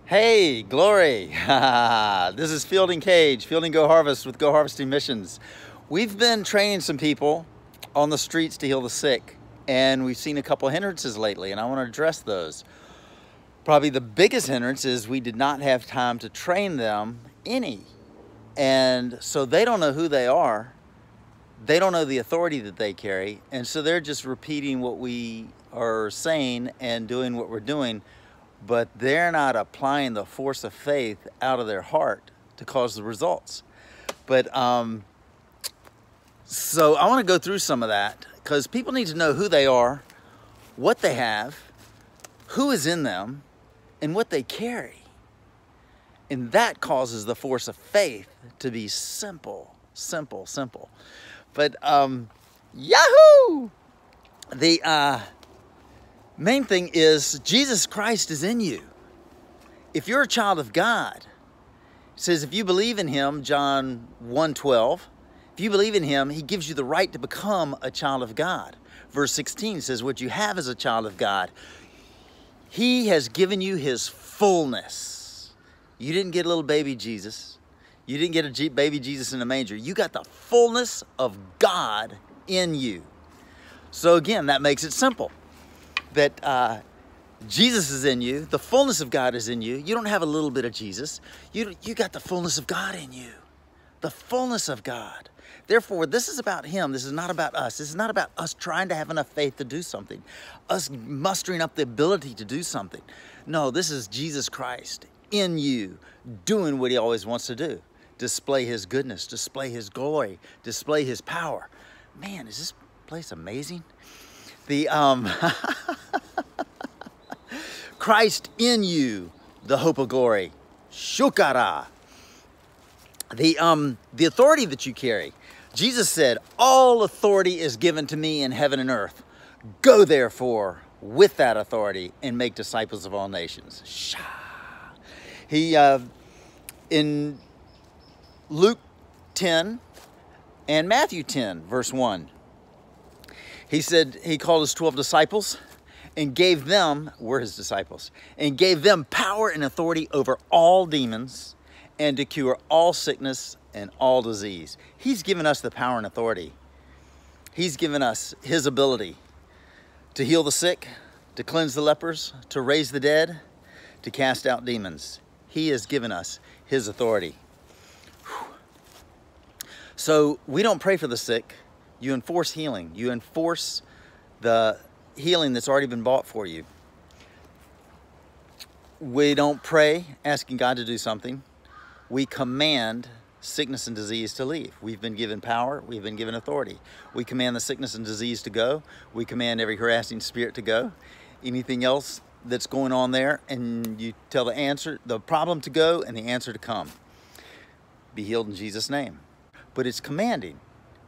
Hey, glory. This is Fielding Cage, Fielding Go Harvest with Go Harvesting Missions. We've been training some people on the streets to heal the sick, and we've seen a couple hindrances lately, and I want to address those. Probably the biggest hindrance is we did not have time to train them any. And so they don't know who they are. They don't know the authority that they carry, and so they're just repeating what we are saying and doing what we're doing, but they're not applying the force of faith out of their heart to cause the results. But so I want to go through some of that, because people need to know who they are, what they have, who is in them, and what they carry. And that causes the force of faith to be simple, simple, simple. But yahoo! The main thing is Jesus Christ is in you. If you're a child of God, it says if you believe in him, John 1:12, if you believe in him, he gives you the right to become a child of God. Verse 16 says what you have as a child of God, he has given you his fullness. You didn't get a little baby Jesus. You didn't get a baby Jesus in a manger. You got the fullness of God in you. So again, that makes it simple. That Jesus is in you, the fullness of God is in you. You don't have a little bit of Jesus. You got the fullness of God in you. The fullness of God. Therefore, this is about him. This is not about us. This is not about us trying to have enough faith to do something. Us mustering up the ability to do something. No, this is Jesus Christ in you, doing what he always wants to do. Display his goodness, display his glory, display his power. Man, is this place amazing? The Christ in you, the hope of glory. Shukara. The authority that you carry. Jesus said, all authority is given to me in heaven and earth. Go therefore with that authority and make disciples of all nations. Shah. He, in Luke 10 and Matthew 10, verse 1, he said he called his 12 disciples and gave them, we're his disciples, and gave them power and authority over all demons and to cure all sickness and all disease. He's given us the power and authority. He's given us his ability to heal the sick, to cleanse the lepers, to raise the dead, to cast out demons. He has given us his authority. So we don't pray for the sick. You enforce healing. You enforce the healing that's already been bought for you. We don't pray asking God to do something. We command sickness and disease to leave. We've been given power. We've been given authority. We command the sickness and disease to go. We command every harassing spirit to go. Anything else that's going on there, and you tell the problem to go and the answer to come. Be healed in Jesus' name. But it's commanding.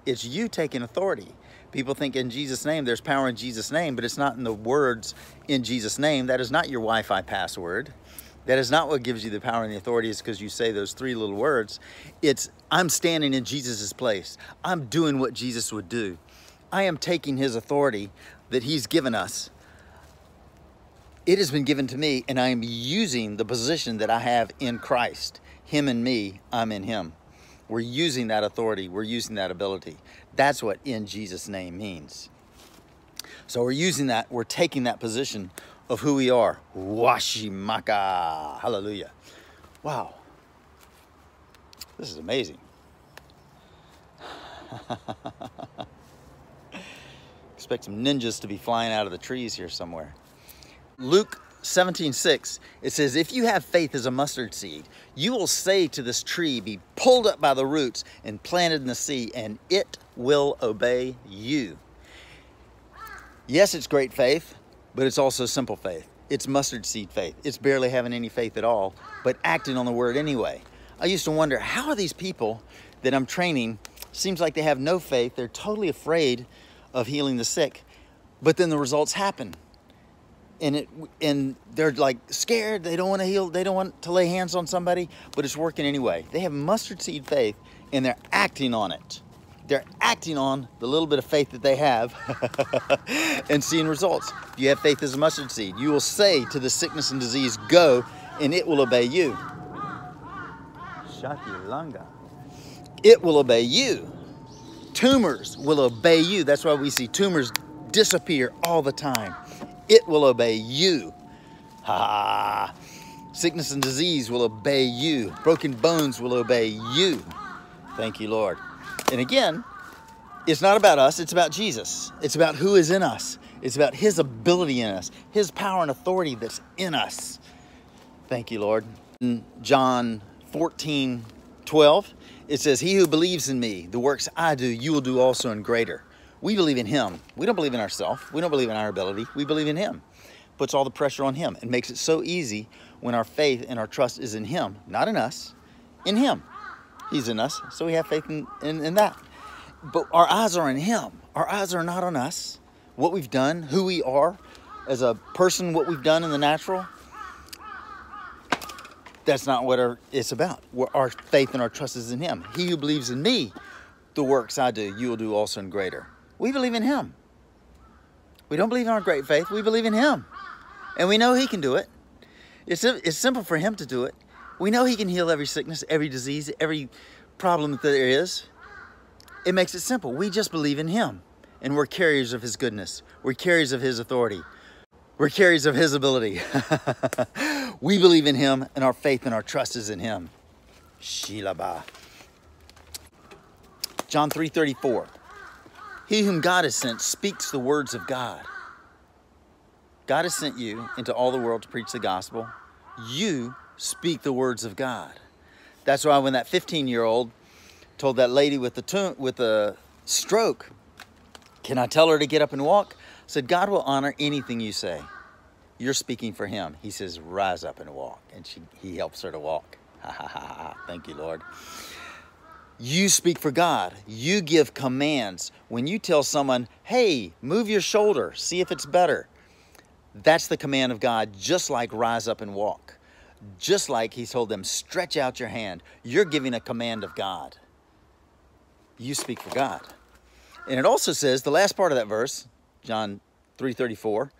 It's you taking authority. People think in Jesus' name, there's power in Jesus' name, but it's not in the words in Jesus' name. That is not your Wi-Fi password. That is not what gives you the power and the authority, is because you say those three little words. It's, I'm standing in Jesus' place. I'm doing what Jesus would do. I am taking his authority that he's given us. It has been given to me, and I am using the position that I have in Christ. Him and me, I'm in him. We're using that authority. We're using that ability. That's what in Jesus' name means. So we're using that. We're taking that position of who we are. Washimaka. Hallelujah. Wow. This is amazing. Expect some ninjas to be flying out of the trees here somewhere. Luke 17:6, it says, if you have faith as a mustard seed, you will say to this tree, be pulled up by the roots and planted in the sea, and it will obey you. Yes, it's great faith, but it's also simple faith. It's mustard seed faith. It's barely having any faith at all, but acting on the word anyway. I used to wonder, how are these people that I'm training, seems like they have no faith, they're totally afraid of healing the sick, but then the results happen. And they're like scared, they don't want to heal, they don't want to lay hands on somebody, but it's working anyway. They have mustard seed faith, and they're acting on it. They're acting on the little bit of faith that they have and seeing results. If you have faith as a mustard seed, you will say to the sickness and disease, go, and it will obey you. Shakilanga. It will obey you. Tumors will obey you. That's why we see tumors disappear all the time. It will obey you. Ha! Sickness and disease will obey you. Broken bones will obey you. Thank you, Lord. And again, it's not about us, it's about Jesus. It's about who is in us. It's about his ability in us, his power and authority that's in us. Thank you, Lord. In John 14:12, it says, he who believes in me, the works I do, you will do also and greater. We believe in him. We don't believe in ourselves. We don't believe in our ability. We believe in him. Puts all the pressure on him and makes it so easy when our faith and our trust is in him, not in us, in him. He's in us, so we have faith in that. But our eyes are on him. Our eyes are not on us. What we've done, who we are as a person, what we've done in the natural, that's not what it's about. Our faith and our trust is in him. He who believes in me, the works I do, you will do also and greater. We believe in him. We don't believe in our great faith. We believe in him. And we know he can do it. It's simple for him to do it. We know he can heal every sickness, every disease, every problem that there is. It makes it simple. We just believe in him. And we're carriers of his goodness. We're carriers of his authority. We're carriers of his ability. We believe in him, and our faith and our trust is in him. Shilaba. John 3:34. He whom God has sent speaks the words of God. God has sent you into all the world to preach the gospel. You speak the words of God. That's why when that 15-year-old told that lady with the stroke, can I tell her to get up and walk? I said, God will honor anything you say. You're speaking for him. He says, rise up and walk. And he helps her to walk. Ha, ha, ha, ha. Thank you, Lord. You speak for God. You give commands. When you tell someone, hey, move your shoulder, see if it's better. That's the command of God, just like rise up and walk. Just like he told them, stretch out your hand. You're giving a command of God. You speak for God. And it also says, the last part of that verse, John 3:34,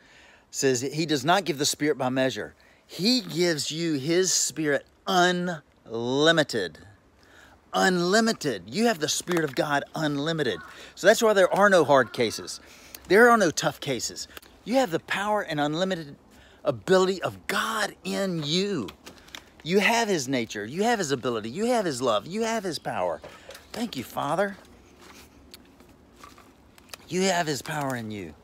says he does not give the Spirit by measure. He gives you his Spirit unlimited. Unlimited. You have the Spirit of God unlimited. So that's why there are no hard cases. There are no tough cases. You have the power and unlimited ability of God in you. You have his nature. You have his ability. You have his love. You have his power. Thank you, Father. You have his power in you.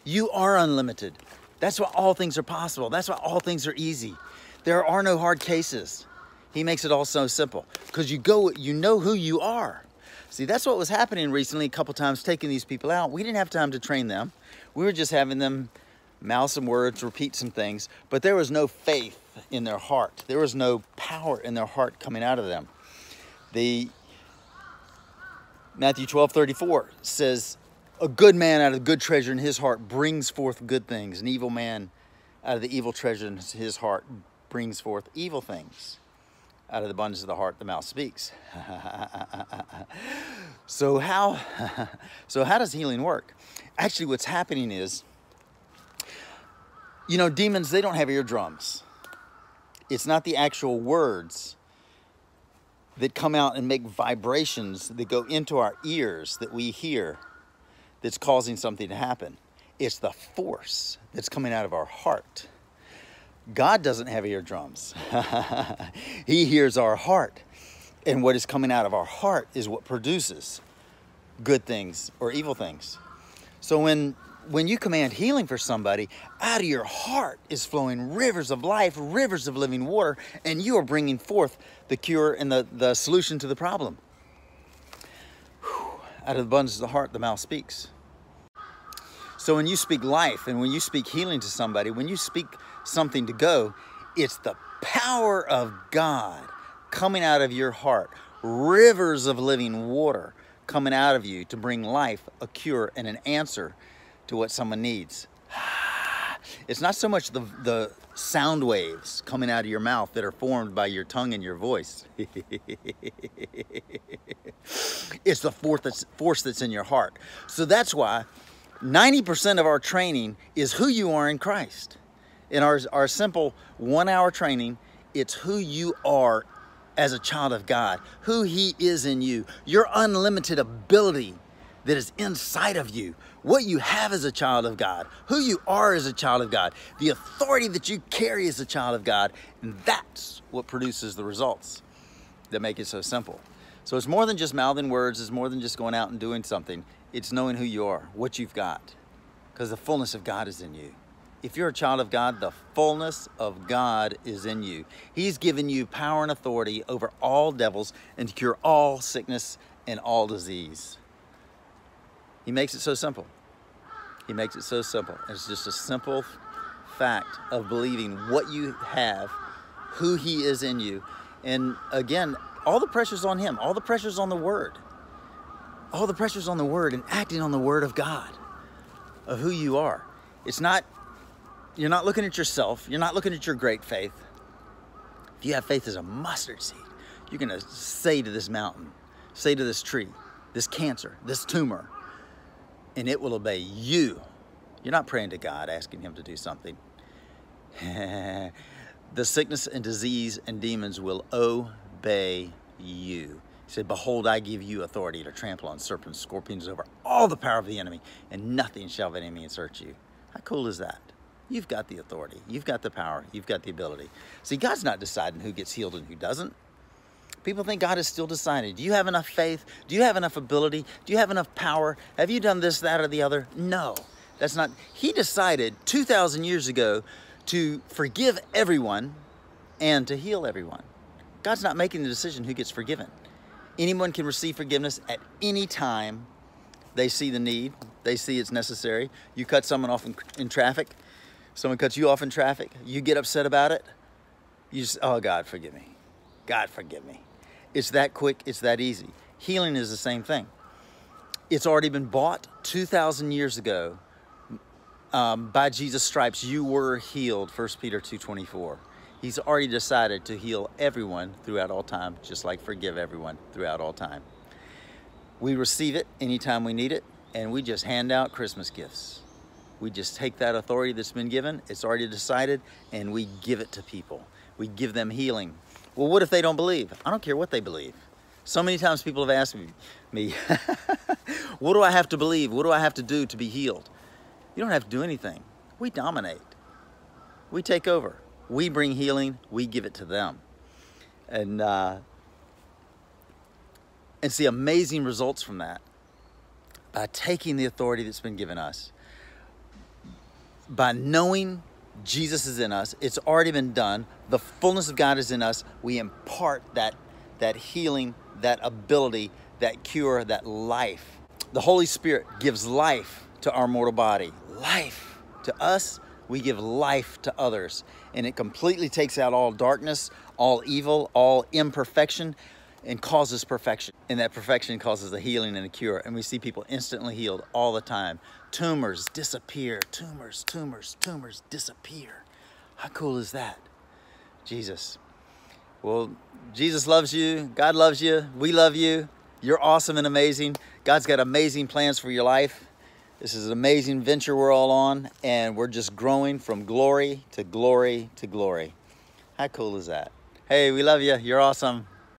You are unlimited. That's why all things are possible. That's why all things are easy. There are no hard cases. He makes it all so simple because you know who you are. See, that's what was happening recently a couple times, taking these people out. We didn't have time to train them. We were just having them mouth some words, repeat some things, but there was no faith in their heart. There was no power in their heart coming out of them. Matthew 12:34 says, a good man out of the good treasure in his heart brings forth good things. An evil man out of the evil treasure in his heart brings forth evil things. Out of the abundance of the heart, the mouth speaks. So how does healing work? Actually, what's happening is, you know, demons, they don't have eardrums. It's not the actual words that come out and make vibrations that go into our ears that we hear that's causing something to happen. It's the force that's coming out of our heart. God doesn't have eardrums. He hears our heart. And what is coming out of our heart is what produces good things or evil things. So when you command healing for somebody, out of your heart is flowing rivers of life, rivers of living water, and you are bringing forth the cure and the solution to the problem. Out of the abundance of the heart, the mouth speaks. So when you speak life and when you speak healing to somebody, when you speak something to go, it's the power of God coming out of your heart. Rivers of living water coming out of you to bring life, a cure, and an answer to what someone needs. It's not so much the sound waves coming out of your mouth that are formed by your tongue and your voice. It's the force that's in your heart. So that's why 90% of our training is who you are in Christ. In our simple 1 hour training, it's who you are as a child of God, who He is in you, your unlimited ability that is inside of you, what you have as a child of God, who you are as a child of God, the authority that you carry as a child of God, and that's what produces the results that make it so simple. So it's more than just mouthing words, it's more than just going out and doing something. It's knowing who you are, what you've got, because the fullness of God is in you. If you're a child of God, the fullness of God is in you. He's given you power and authority over all devils and to cure all sickness and all disease. He makes it so simple. He makes it so simple. It's just a simple fact of believing what you have, who He is in you. And again, all the pressure's on Him. All the pressure's on the Word. All the pressure's on the Word and acting on the Word of God, of who you are. It's not, you're not looking at yourself. You're not looking at your great faith. If you have faith as a mustard seed, you're going to say to this mountain, say to this tree, this cancer, this tumor, and it will obey you. You're not praying to God, asking Him to do something. The sickness and disease and demons will obey you. He said, behold, I give you authority to trample on serpents, scorpions, over all the power of the enemy, and nothing shall by any means hurt you. How cool is that? You've got the authority. You've got the power. You've got the ability. See, God's not deciding who gets healed and who doesn't. People think God is still deciding. Do you have enough faith? Do you have enough ability? Do you have enough power? Have you done this, that, or the other? No, that's not. He decided 2,000 years ago to forgive everyone and to heal everyone. God's not making the decision who gets forgiven. Anyone can receive forgiveness at any time they see the need, they see it's necessary. You cut someone off in traffic, someone cuts you off in traffic, you get upset about it, you just, oh, God, forgive me. God, forgive me. It's that quick, it's that easy. Healing is the same thing. It's already been bought 2,000 years ago. By Jesus' stripes, you were healed, 1 Peter 2:24. He's already decided to heal everyone throughout all time, just like forgive everyone throughout all time. We receive it anytime we need it, and we just hand out Christmas gifts. We just take that authority that's been given, it's already decided, and we give it to people. We give them healing. Well, what if they don't believe? I don't care what they believe. So many times people have asked me, what do I have to believe? What do I have to do to be healed? You don't have to do anything. We dominate. We take over. We bring healing. We give it to them. And see amazing results from that by taking the authority that's been given us. By knowing Jesus is in us, it's already been done. The fullness of God is in us. We impart that healing, that ability, that cure, that life. The Holy Spirit gives life to our mortal body. Life to us, we give life to others. And it completely takes out all darkness, all evil, all imperfection, and causes perfection. And that perfection causes the healing and the cure. And we see people instantly healed all the time. Tumors disappear. Tumors disappear. How cool is that? Jesus. Well, Jesus loves you. God loves you. We love you. You're awesome and amazing. God's got amazing plans for your life. This is an amazing venture we're all on, and we're just growing from glory to glory to glory. How cool is that? Hey, we love you. You're awesome.